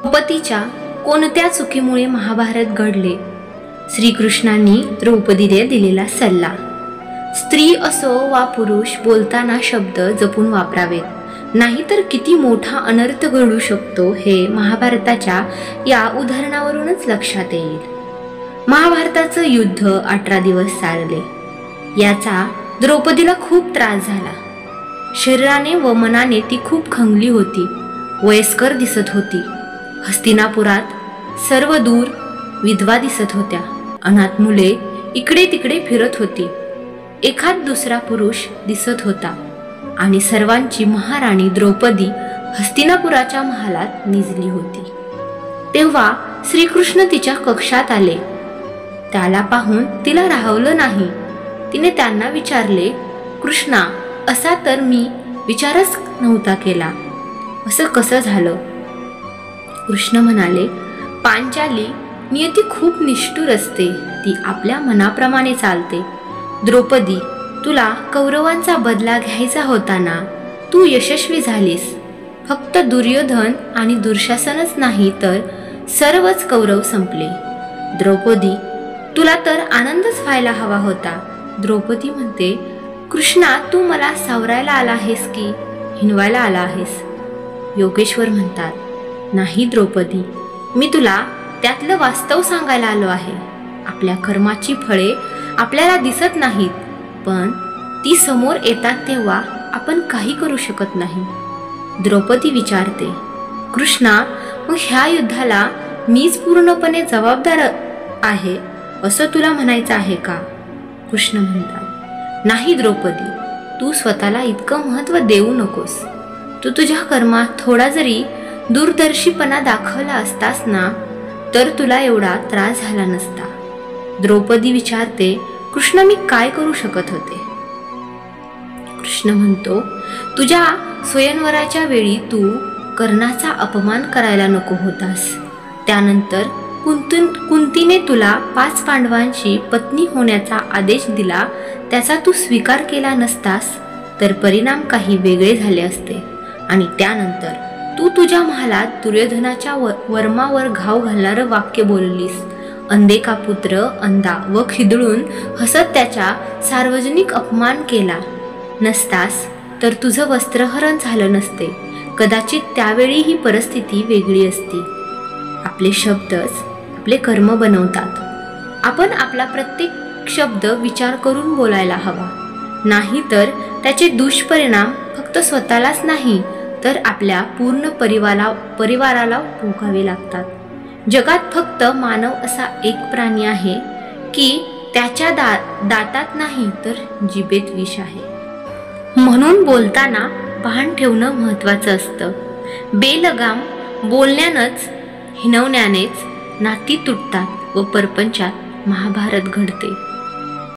द्रौपदीच्या कोणत्या चुकीमुळे महाभारत घडले? श्रीकृष्णांनी द्रौपदीला दिलेला सल्ला. स्त्री असो वा पुरुष बोलताना शब्द जपून वापरावेत, नाहीतर किती मोठा अनर्थ घडू शकतो हे महाभारताच्या या उदाहरणावरूनच लक्षात येईल. महाभारताचं युद्ध 18 दिवस चालले. याचा द्रौपदीला खूप त्रास झाला. शरीराने व मनाने ती खूप खंगली होती. वयस्कर दिसत होती. हस्तिनापुरात सर्व दूर विधवा दिसत होत्या. अनाथ मुले इकडे तिकडे फिरत होती. एखाद दुसरा पुरुष दिसत होता आणि सर्वांची महाराणी द्रौपदी हस्तिनापुराच्या महालात निजली होती. तेव्हा श्रीकृष्ण तिच्या कक्षात आले. त्याला पाहून तिला राहवलं नाही. तिने त्यांना विचारले, कृष्णा, असा तर मी विचारच नव्हता केला, असं कसं झालं? कृष्ण म्हणाले, पांचाली नियती खूप निष्ठुर असते. ती आपल्या मनाप्रमाणे चालते. द्रौपदी, तुला कौरवांचा बदला घ्यायचा होता ना, तू यशस्वी झालीस. फक्त दुर्योधन आणि दुःशासनच नाही तर सर्वच कौरव संपले. द्रौपदी, तुला तर आनंदच व्हायला हवा होता. द्रौपदी म्हणते, कृष्णा, तू मला सावरायला आला आहेस की हिणवायला आला आहेस? योगेश्वर म्हणतात, नाही द्रौपदी, मी तुला त्यातलं वास्तव सांगायला आलो आहे. आपल्या कर्माची फळे आपल्याला दिसत नाहीत, पण ती समोर येतात तेव्हा आपण काही करू शकत नाही. द्रौपदी विचारते, कृष्णा, मग ह्या युद्धाला मीच पूर्णपणे जबाबदार आहे असं तुला म्हणायचं आहे का? कृष्ण म्हणतात, नाही द्रौपदी, तू स्वतःला इतकं महत्त्व देऊ नकोस. तू तुझ्या कर्मात थोडा जरी दूरदर्शीपणा दाखवला असतास ना, तर तुला एवढा त्रास झाला नसता. द्रौपदी विचारते, कृष्ण, मी काय करू शकत होते? कृष्ण म्हणतो, तुझ्या स्वयंवराच्या वेळी तू कर्णाचा अपमान करायला नको होतास. त्यानंतर कुंतीने तुला 5 पांडवांची पत्नी होण्याचा आदेश दिला. त्याचा तू स्वीकार केला नसतास तर परिणाम काही वेगळे झाले असते. आणि त्यानंतर तू तुझ्या महालात दुर्योधनाच्या वर्मावर घाव घालणारं वाक्य बोललीस. अंधे का पुत्र अंधा व खिदळून हसत त्याचा सार्वजनिक अपमान केला नसतास तर तुझं वस्त्रहरण झालं नसते. कदाचित त्यावेळी ही परिस्थिती वेगळी असती. आपले शब्दच आपले कर्म बनवतात. आपण आपला प्रत्येक शब्द विचार करून बोलायला हवा, नाही तर त्याचे दुष्परिणाम फक्त स्वतःलाच नाही तर आपल्या पूर्ण परिवाराला भोगावे लागतात. जगात फक्त मानव असा एक प्राणी आहे की त्याच्या दातात नाही तर जिभेत विष आहे. म्हणून बोलताना भान ठेवणं महत्त्वाचं असतं. बेलगाम बोलण्यानंच हिणवण्यानेच नाती तुटतात व परपंचात महाभारत घडते.